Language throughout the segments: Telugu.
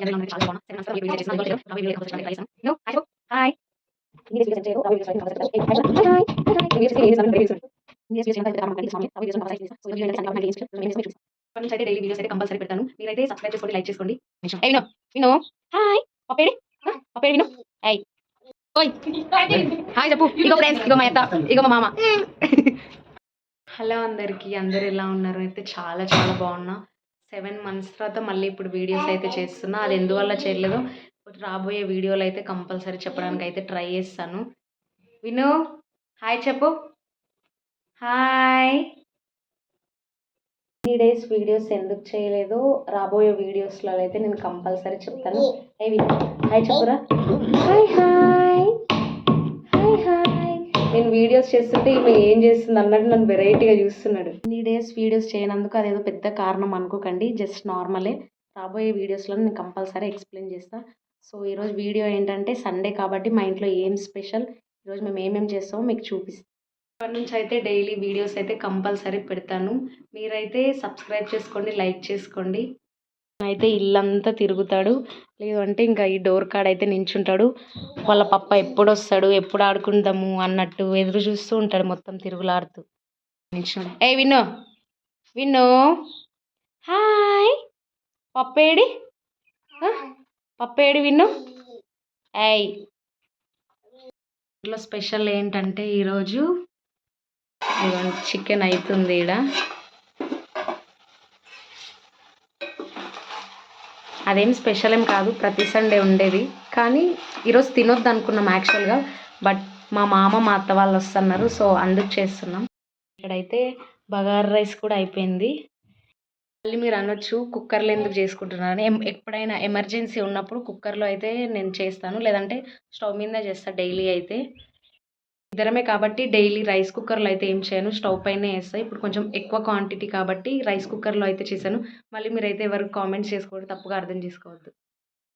అయితే డైలీ వీడియోస్ అయితే కంపల్సరీ పెడతాను. మీరైతే సబ్స్క్రైబ్ చేసుకోండి, లైక్ చేసుకోండి. ఏ వినో వినో హాయ్ పప్పేడి పప్పేడి వినో ఏయ్ ఓయ్ హాయ్ చెప్పు. ఇగో ఫ్రెండ్స్, ఇగో మా అత్త, ఇగో మా మామ. హలో అందరికీ, అందరు ఎలా ఉన్నారు? అయితే చాలా చాలా బాగున్నా. 7 months తర్వాత మళ్ళీ ఇప్పుడు వీడియోస్ అయితే చేస్తున్నా. అది ఎందువల్ల చేయలేదో రాబోయే వీడియోలో అయితే కంపల్సరీ చెప్పడానికి అయితే ట్రై చేస్తాను. విను హాయ్ చెప్పు. హాయ్. ఈ డేస్ వీడియోస్ ఎందుకు చేయలేదో రాబోయే వీడియోస్లో అయితే నేను కంపల్సరీ చెప్తాను. ఏ విను హాయ్ చెప్పురా. Hi hi hi hi. నేను వీడియోస్ చేస్తుంటే ఈమె ఏం చేస్తుంది అన్నట్టు నన్ను వెరైటీగా చూస్తున్నాడు. ఈ డేస్ వీడియోస్ చేయనందుకు అదేదో పెద్ద కారణం అనుకోకండి, జస్ట్ నార్మలే. రాబోయే వీడియోస్లో నేను కంపల్సరీ ఎక్స్ప్లెయిన్ చేస్తాను. సో ఈరోజు వీడియో ఏంటంటే సండే కాబట్టి మా ఇంట్లో ఏం స్పెషల్, ఈరోజు మేము ఏమేమి చేస్తామో మీకు చూపిస్తాం. ఇప్పటి నుంచి అయితే డైలీ వీడియోస్ అయితే కంపల్సరీ పెడతాను. మీరైతే సబ్స్క్రైబ్ చేసుకోండి, లైక్ చేసుకోండి. అయితే ఇల్లంతా తిరుగుతాడు, లేదు అంటే ఇంకా ఈ డోర్ కాడ అయితే నించుంటాడు. వాళ్ళ పప్ప ఎప్పుడు వస్తాడు, ఎప్పుడు ఆడుకుందాము అన్నట్టు ఎదురు చూస్తూ ఉంటాడు, మొత్తం తిరుగులాడుతూ నిల్చున్నాడు. ఏ విన్నో విన్నో హాయ్ పప్పేడి పప్పేడి విన్ను. ఏయ్ ఇంట్లో స్పెషల్ ఏంటంటే ఈరోజు చికెన్ అవుతుంది ఈడ. అదేం స్పెషల్ ఏం కాదు, ప్రతి సండే ఉండేది. కానీ ఈరోజు తినొద్దు అనుకున్నాం యాక్చువల్గా, బట్ మా మామ మా అత్త వాళ్ళు వస్తున్నారు, సో అందుకు చేస్తున్నాం. ఇక్కడైతే బగారా రైస్ కూడా అయిపోయింది. మళ్ళీ మీరు అనొచ్చు కుక్కర్లో ఎందుకు చేసుకుంటున్నారని. ఎప్పుడైనా ఎమర్జెన్సీ ఉన్నప్పుడు కుక్కర్లో అయితే నేను చేస్తాను, లేదంటే స్టవ్ మీద చేస్తాను డైలీ. అయితే ఇద్దరమే కాబట్టి డైలీ రైస్ కుక్కర్లో అయితే ఏం చేయను, స్టవ్ పైనే వేస్తాను. ఇప్పుడు కొంచెం ఎక్కువ క్వాంటిటీ కాబట్టి రైస్ కుక్కర్లో అయితే చేశాను. మళ్ళీ మీరైతే ఎవరికి కామెంట్స్ చేసుకోవద్దు, తప్పుగా అర్థం చేసుకోవద్దు.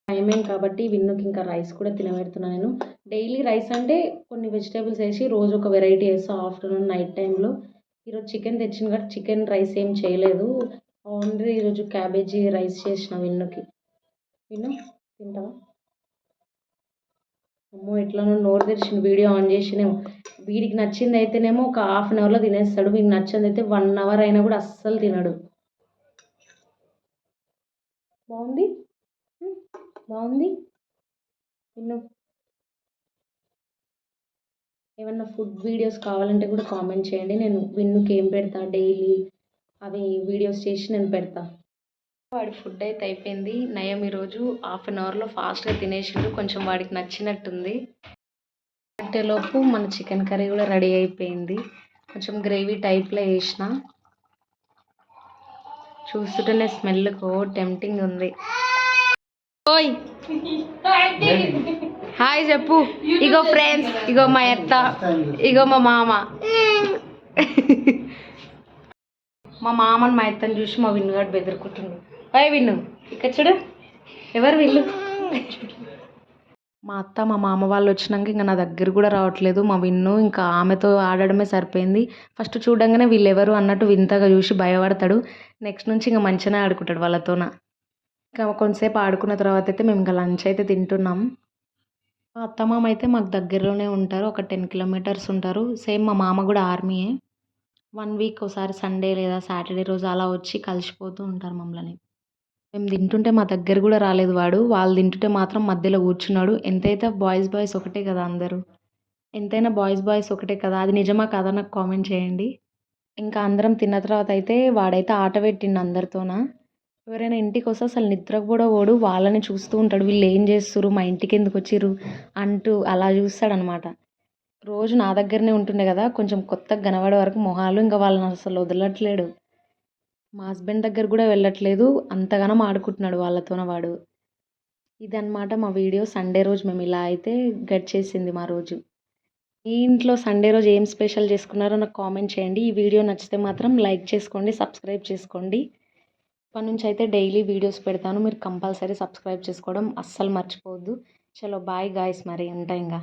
టైమేం కాబట్టి విన్నుకి ఇంకా రైస్ కూడా తినబెడుతున్నాను నేను. డైలీ రైస్ అంటే కొన్ని వెజిటేబుల్స్ వేసి రోజు ఒక వెరైటీ వేస్తాను ఆఫ్టర్నూన్ నైట్ టైంలో. ఈరోజు చికెన్ తెచ్చిన కాబట్టి చికెన్ రైస్ ఏం చేయలేదు, ఓన్లీ ఈరోజు క్యాబేజీ రైస్ చేసిన విన్నుకి. విన్ను తింటావా? అమ్మో ఎట్లనో నోరు తెరిచిన వీడియో ఆన్ చేసినేమో. వీడికి నచ్చింది అయితేనేమో ఒక హాఫ్ అన్ అవర్లో తినేస్తాడు, వీడికి నచ్చింది అయితే 1 hour అయినా కూడా అస్సలు తినడు. బాగుంది బాగుంది విన్ను. ఏమన్నా ఫుడ్ వీడియోస్ కావాలంటే కూడా కామెంట్ చేయండి, నేను విన్నుకి ఏం పెడతా డైలీ అవి వీడియోస్ చేసి నేను పెడతా. వాడి ఫుడ్ అయితే అయిపోయింది. నయం ఈరోజు హాఫ్ అన్ అవర్లో ఫాస్ట్గా తినేసిండు, కొంచెం వాడికి నచ్చినట్టుంది. లోపు మన చికెన్ కర్రీ కూడా రెడీ అయిపోయింది. కొంచెం గ్రేవీ టైప్లో వేసిన, చూస్తుంటేనే స్మెల్కు టెంప్టింగ్ ఉంది. ఓయ్ హాయ్ చెప్పు. ఇగో ఫ్రెండ్స్, ఇగో మా అత్త, ఇగో మా మామ. మా మామని మా అత్తని చూసి మా విన్నుగాడు బెదురుకుంటుండు. ఓయ్ విన్ను ఇక్కడ చూడు, ఎవరు వీళ్ళు? మా అత్త మా మామ వాళ్ళు వచ్చినాక ఇంకా నా దగ్గర కూడా రావట్లేదు మా విన్ను. ఇంకా ఆమెతో ఆడడమే సరిపోయింది. ఫస్ట్ చూడంగానే వీళ్ళు ఎవరు అన్నట్టు వింతగా చూసి భయపడతాడు. నెక్స్ట్ నుంచి ఇంకా మంచిగానే ఆడుకుంటాడు వాళ్ళతోన. ఇంకా కొంతసేపు ఆడుకున్న తర్వాత అయితే మేము ఇంకా లంచ్ అయితే తింటున్నాం. మా అత్త మామ అయితే మాకు దగ్గరలోనే ఉంటారు, ఒక 10 kilometers ఉంటారు. సేమ్ మా మామ కూడా ఆర్మీయే. 1 week ఒకసారి సండే లేదా సాటర్డే రోజు అలా వచ్చి కలిసిపోతూ ఉంటారు మమ్మల్ని. మేము తింటుంటే మా దగ్గర కూడా రాలేదు వాడు, వాళ్ళు తింటుంటే మాత్రం మధ్యలో కూర్చున్నాడు. ఎంతైతే బాయ్స్ ఒకటే కదా అందరూ, ఎంతైనా బాయ్స్ ఒకటే కదా, అది నిజమా కాదా నాకు కామెంట్ చేయండి. ఇంకా అందరం తిన్న తర్వాత అయితే వాడైతే ఆట పెట్టిండు అందరితోన. ఎవరైనా ఇంటికి వస్తే అసలు నిద్రకు కూడా పోడు, వాళ్ళని చూస్తూ ఉంటాడు. వీళ్ళు ఏం చేస్తుర్రు, మా ఇంటికి ఎందుకు వచ్చిర్రు అంటూ అలా చూస్తాడనమాట. రోజు నా దగ్గరనే ఉంటుండే కదా, కొంచెం కొత్తగా కనబడే వరకు మొహాలు, ఇంకా వాళ్ళని అసలు వదలట్లేడు. మా హస్బెండ్ దగ్గర కూడా వెళ్ళట్లేదు, అంతగానం ఆడుకుంటున్నాడు వాళ్ళతోన వాడు. ఇదన్నమాట మా వీడియో. సండే రోజు మేము ఇలా అయితే గడిచేసింది మా రోజు. మీ ఇంట్లో సండే రోజు ఏం స్పెషల్ చేసుకున్నారో నాకు కామెంట్ చేయండి. ఈ వీడియో నచ్చితే మాత్రం లైక్ చేసుకోండి, సబ్స్క్రైబ్ చేసుకోండి. ఇప్పటి నుంచి అయితే డైలీ వీడియోస్ పెడతాను, మీరు కంపల్సరీ సబ్స్క్రైబ్ చేసుకోవడం అస్సలు మర్చిపోవద్దు. చలో బాయ్ గాయ్స్, మరి ఉంటా ఇంకా.